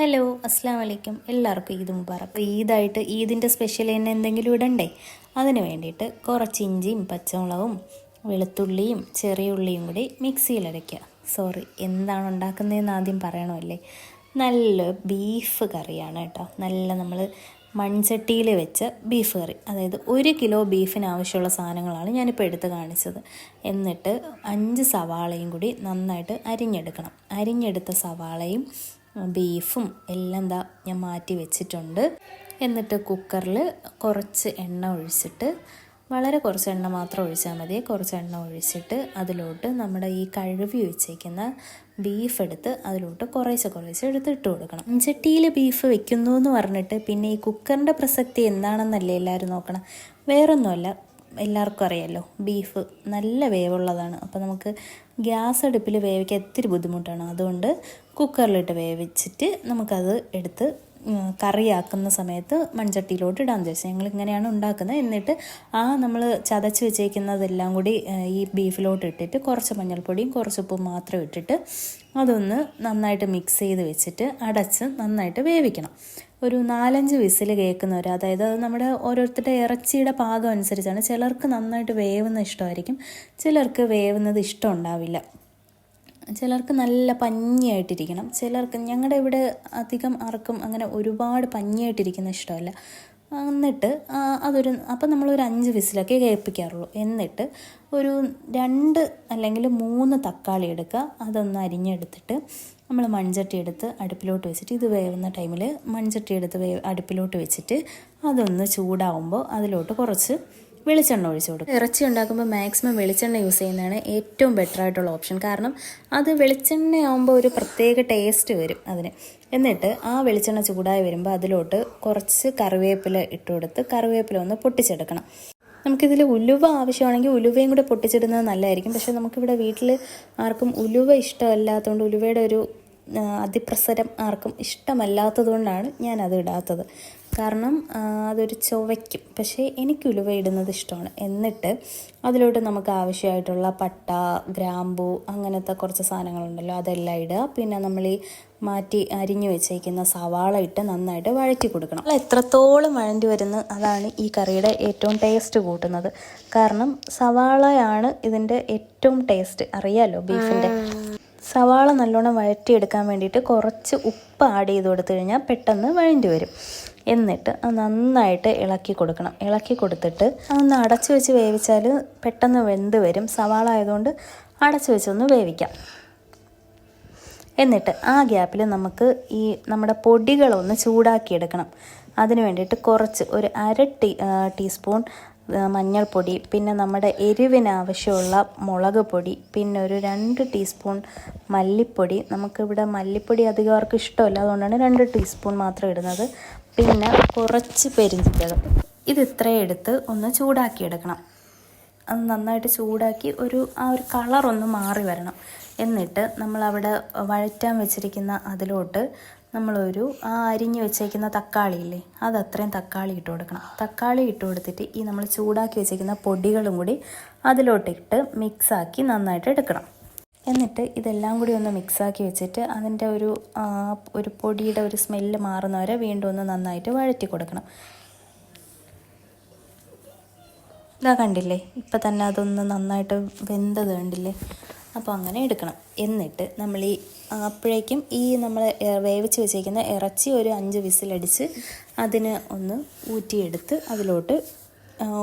Hello, അസ്സാം വലൈക്കും. എല്ലാവർക്കും ഈദ് മുബാറക്ക്. ഈദായിട്ട് ഈദിൻ്റെ സ്പെഷ്യൽ തന്നെ എന്തെങ്കിലും ഇടണ്ടേ? അതിന് വേണ്ടിയിട്ട് കുറച്ച് ഇഞ്ചിയും പച്ചമുളകും വെളുത്തുള്ളിയും ചെറിയ ഉള്ളിയും കൂടി മിക്സിയിലരയ്ക്കുക. എന്താണ് ഉണ്ടാക്കുന്നതെന്ന് ആദ്യം പറയണമല്ലേ. നല്ല ബീഫ് കറിയാണ് കേട്ടോ. നല്ല നമ്മൾ മൺചട്ടിയിൽ വെച്ച ബീഫ് കറി, അതായത് 1 കിലോ ബീഫിന് ആവശ്യമുള്ള സാധനങ്ങളാണ് ഞാനിപ്പോൾ എടുത്ത് കാണിച്ചത്. എന്നിട്ട് 5 സവാളയും കൂടി നന്നായിട്ട് അരിഞ്ഞെടുക്കണം. അരിഞ്ഞെടുത്ത സവാളയും ബീഫും എല്ലാം ഞാൻ മാറ്റി വെച്ചിട്ടുണ്ട്. എന്നിട്ട് കുക്കറിൽ കുറച്ച് എണ്ണ ഒഴിച്ചിട്ട്, വളരെ കുറച്ച് എണ്ണ മാത്രം ഒഴിച്ചാൽ മതി. കുറച്ച് എണ്ണ ഒഴിച്ചിട്ട് അതിലോട്ട് നമ്മുടെ ഈ കഴുകി വെച്ചേക്കുന്ന ബീഫ് എടുത്ത് അതിലോട്ട് കുറേശ്ശെ എടുത്ത് ഇട്ട് കൊടുക്കണം. ചട്ടിയിൽ ബീഫ് വെക്കുന്നു എന്ന് പറഞ്ഞിട്ട് പിന്നെ ഈ കുക്കറിൻ്റെ പ്രസക്തി എന്താണെന്നല്ലേ എല്ലാവരും നോക്കണം. വേറൊന്നുമല്ല, എല്ലാവർക്കും അറിയാമല്ലോ, ബീഫ് നല്ല വേവുള്ളതാണ്. അപ്പോൾ നമുക്ക് ഗ്യാസ് അടുപ്പിൽ വേവിക്കാൻ ഇത്തിരി ബുദ്ധിമുട്ടാണ്. അതുകൊണ്ട് കുക്കറിലിട്ട് വേവിച്ചിട്ട് നമുക്കത് എടുത്ത് കറിയാക്കുന്ന സമയത്ത് മൺചട്ടിയിലോട്ട് ഇടാൻ വെച്ചാൽ ഞങ്ങൾ ഇങ്ങനെയാണ് ഉണ്ടാക്കുന്നത്. എന്നിട്ട് നമ്മൾ ചതച്ച് വെച്ചേക്കുന്നതെല്ലാം കൂടി ഈ ബീഫിലോട്ട് ഇട്ടിട്ട് കുറച്ച് മഞ്ഞൾപ്പൊടിയും കുറച്ച് ഉപ്പും മാത്രം ഇട്ടിട്ട് അതൊന്ന് നന്നായിട്ട് മിക്സ് ചെയ്ത് വെച്ചിട്ട് അടച്ച് നന്നായിട്ട് വേവിക്കണം. ഒരു 4-5 വിസിൽ കേൾക്കുന്നവർ, അതായത് അത് നമ്മുടെ ഓരോരുത്തരുടെ ഇറച്ചിയുടെ പാകം അനുസരിച്ചാണ്. ചിലർക്ക് നന്നായിട്ട് വേവുന്ന ഇഷ്ടമായിരിക്കും, ചിലർക്ക് വേവുന്നത് ഇഷ്ടം ഉണ്ടാവില്ല. ചിലർക്ക് നല്ല പഞ്ഞിയായിട്ടിരിക്കണം, ചിലർക്ക്, ഞങ്ങളുടെ ഇവിടെ അധികം ആർക്കും അങ്ങനെ ഒരുപാട് പഞ്ഞിയായിട്ടിരിക്കുന്ന ഇഷ്ടമല്ല. എന്നിട്ട് അപ്പം നമ്മളൊരു 5 വിസിലൊക്കെ കേൾപ്പിക്കാറുള്ളൂ. എന്നിട്ട് ഒരു 2 അല്ലെങ്കിൽ 3 തക്കാളി എടുക്കുക. അതൊന്ന് അരിഞ്ഞെടുത്തിട്ട് നമ്മൾ മൺചട്ടി എടുത്ത് അടുപ്പിലോട്ട് വെച്ചിട്ട്, ഇത് വേവുന്ന ടൈമിൽ മൺചട്ടി എടുത്ത് അടുപ്പിലോട്ട് വെച്ചിട്ട് അതൊന്ന് ചൂടാവുമ്പോൾ അതിലോട്ട് കുറച്ച് വെളിച്ചെണ്ണ ഒഴിച്ചു കൊടുക്കും. ഇറച്ചി ഉണ്ടാക്കുമ്പോൾ മാക്സിമം വെളിച്ചെണ്ണ യൂസ് ചെയ്യുന്നതാണ് ഏറ്റവും ബെറ്റർ ആയിട്ടുള്ള ഓപ്ഷൻ. കാരണം അത് വെളിച്ചെണ്ണയാകുമ്പോൾ ഒരു പ്രത്യേക ടേസ്റ്റ് വരും അതിന്. എന്നിട്ട് ആ വെളിച്ചെണ്ണ ചൂടായി വരുമ്പോൾ അതിലോട്ട് കുറച്ച് കറിവേപ്പില ഇട്ട് കൊടുത്ത് കറിവേപ്പില ഒന്ന് പൊട്ടിച്ചെടുക്കണം. നമുക്കിതിൽ ഉലുവ ആവശ്യമാണെങ്കിൽ ഉലുവയും കൂടെ പൊട്ടിച്ചിടുന്നത് നല്ലതായിരിക്കും. പക്ഷേ നമുക്കിവിടെ വീട്ടിൽ ആർക്കും ഉലുവ ഇഷ്ടമല്ലാത്തതുകൊണ്ട്, ഉലുവയുടെ ഒരു അതിപ്രസരം ആർക്കും ഇഷ്ടമല്ലാത്തത് കൊണ്ടാണ് ഞാനത് ഇടാത്തത്. കാരണം അതൊരു ചുവയ്ക്കും. പക്ഷേ എനിക്ക് ഉലുവ ഇടുന്നത് ഇഷ്ടമാണ്. എന്നിട്ട് അതിലോട്ട് നമുക്ക് ആവശ്യമായിട്ടുള്ള പട്ട, ഗ്രാമ്പൂ, അങ്ങനത്തെ കുറച്ച് സാധനങ്ങളുണ്ടല്ലോ, അതെല്ലാം ഇടുക. പിന്നെ നമ്മൾ ഈ മാറ്റി അരിഞ്ഞു വെച്ചേക്കുന്ന സവാള ഇട്ട് നന്നായിട്ട് വഴറ്റി കൊടുക്കണം. എത്രത്തോളം വഴണ്ടി വരുന്നത് അതാണ് ഈ കറിയുടെ ഏറ്റവും ടേസ്റ്റ് കൂട്ടുന്നത്. കാരണം സവാളയാണ് ഇതിൻ്റെ ഏറ്റവും ടേസ്റ്റ്, അറിയാലോ ബീഫിൻ്റെ. സവാള നല്ലോണം വഴറ്റിയെടുക്കാൻ വേണ്ടിയിട്ട് കുറച്ച് ഉപ്പ് ആഡ് ചെയ്ത് കൊടുത്തു കഴിഞ്ഞാൽ പെട്ടെന്ന് വഴണ്ടി വരും. എന്നിട്ട് അത് നന്നായിട്ട് ഇളക്കി കൊടുക്കണം. ഇളക്കി കൊടുത്തിട്ട് അതൊന്ന് അടച്ചു വെച്ച് വേവിച്ചാൽ പെട്ടെന്ന് വെന്ത് വരും. സവാള ആയതുകൊണ്ട് അടച്ചു വെച്ചൊന്ന് വേവിക്കാം. എന്നിട്ട് ആ ഗ്യാപ്പിൽ നമുക്ക് ഈ നമ്മുടെ പൊടികളൊന്ന് ചൂടാക്കിയെടുക്കണം. അതിന് വേണ്ടിയിട്ട് കുറച്ച് ഒരു 1/2 ടീസ്പൂൺ മഞ്ഞൾപ്പൊടി, പിന്നെ നമ്മുടെ എരിവിന് ആവശ്യമുള്ള മുളക് പൊടി, പിന്നെ ഒരു 2 ടീസ്പൂൺ മല്ലിപ്പൊടി. നമുക്കിവിടെ മല്ലിപ്പൊടി അധികം ആർക്കും ഇഷ്ടമല്ല, അതുകൊണ്ടാണ് 2 ടീസ്പൂൺ മാത്രം ഇടുന്നത്. പിന്നെ കുറച്ച് പെരുംജീരകം. ഇത് ഇത്രയും എടുത്ത് ഒന്ന് ചൂടാക്കിയെടുക്കണം. അത് നന്നായിട്ട് ചൂടാക്കി ഒരു കളറൊന്ന് മാറി വരണം. എന്നിട്ട് നമ്മളവിടെ വഴറ്റാൻ വെച്ചിരിക്കുന്ന അതിലോട്ട് നമ്മളൊരു അരിഞ്ഞു വെച്ചേക്കുന്ന തക്കാളി ഇല്ലേ, അതത്രയും തക്കാളി ഇട്ട് കൊടുക്കണം. തക്കാളി ഇട്ട് കൊടുത്തിട്ട് ഈ നമ്മൾ ചൂടാക്കി വെച്ചേക്കുന്ന പൊടികളും കൂടി അതിലോട്ടിട്ട് മിക്സാക്കി നന്നായിട്ട് എടുക്കണം. എന്നിട്ട് ഇതെല്ലാം കൂടി ഒന്ന് മിക്സാക്കി വെച്ചിട്ട് അതിൻ്റെ ഒരു പൊടിയുടെ ഒരു സ്മെല്ല് മാറുന്നവരെ വീണ്ടും ഒന്ന് നന്നായിട്ട് വഴറ്റി കൊടുക്കണം. ഇതാ കണ്ടില്ലേ, ഇപ്പം തന്നെ അതൊന്ന് നന്നായിട്ട് വെന്തത് കണ്ടില്ലേ. അപ്പോൾ അങ്ങനെ എടുക്കണം. എന്നിട്ട് നമ്മൾ അപ്പോഴേക്കും നമ്മൾ വേവിച്ച് വെച്ചേക്കുന്ന ഇറച്ചി ഒരു 5 വിസിലടിച്ച് അതിന് ഒന്ന് ഊറ്റിയെടുത്ത് അതിലോട്ട്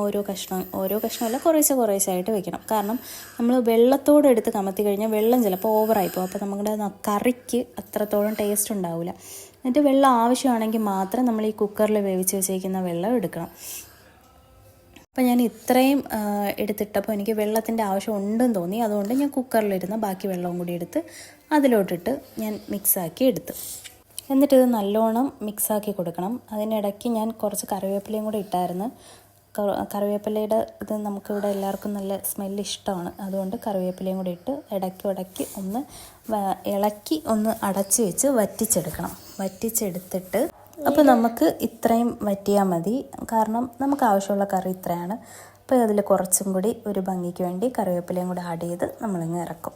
ഓരോ കഷ്ണമല്ല കുറേശ്ശായിട്ട് വെക്കണം. കാരണം നമ്മൾ വെള്ളത്തോടെ എടുത്ത് കമത്തി കഴിഞ്ഞാൽ വെള്ളം ചിലപ്പോൾ ഓവറായിപ്പോൾ, അപ്പോൾ നമ്മുടെ കറിക്ക് അത്രത്തോളം ടേസ്റ്റ് ഉണ്ടാവില്ല. എന്നിട്ട് വെള്ളം ആവശ്യമാണെങ്കിൽ മാത്രം നമ്മൾ ഈ കുക്കറിൽ വേവിച്ച് വെച്ചേക്കുന്ന വെള്ളം എടുക്കണം. അപ്പോൾ ഞാൻ ഇത്രയും എടുത്തിട്ടപ്പോൾ എനിക്ക് വെള്ളത്തിൻ്റെ ആവശ്യം ഉണ്ടെന്ന് തോന്നി. അതുകൊണ്ട് ഞാൻ കുക്കറിലിരുന്ന ബാക്കി വെള്ളവും കൂടി എടുത്ത് അതിലോട്ടിട്ട് ഞാൻ മിക്സാക്കി എടുത്തു. എന്നിട്ട് ഇത് നല്ലോണം മിക്സാക്കി കൊടുക്കണം. അതിനിടയ്ക്ക് ഞാൻ കുറച്ച് കറിവേപ്പിലയും കൂടെ ഇട്ടായിരുന്നു. കറിവേപ്പിലയുടെ ഇത് നമുക്കിവിടെ എല്ലാവർക്കും നല്ല സ്മെല്ല് ഇഷ്ടമാണ്. അതുകൊണ്ട് കറിവേപ്പിലയും കൂടി ഇട്ട് ഇടയ്ക്ക് ഒന്ന് ഇളക്കി ഒന്ന് അടച്ച് വെച്ച് വറ്റിച്ചെടുക്കണം. വറ്റിച്ചെടുത്തിട്ട് അപ്പോൾ നമുക്ക് ഇത്രയും വറ്റിയാൽ മതി. കാരണം നമുക്ക് ആവശ്യമുള്ള കറി ഇത്രയാണ്. അപ്പോൾ അതിൽ കുറച്ചും കൂടി ഒരു ഭംഗിക്ക് വേണ്ടി കറിവേപ്പിലയും കൂടി ആഡ് ചെയ്ത് നമ്മളിങ്ങ് ഇറക്കും.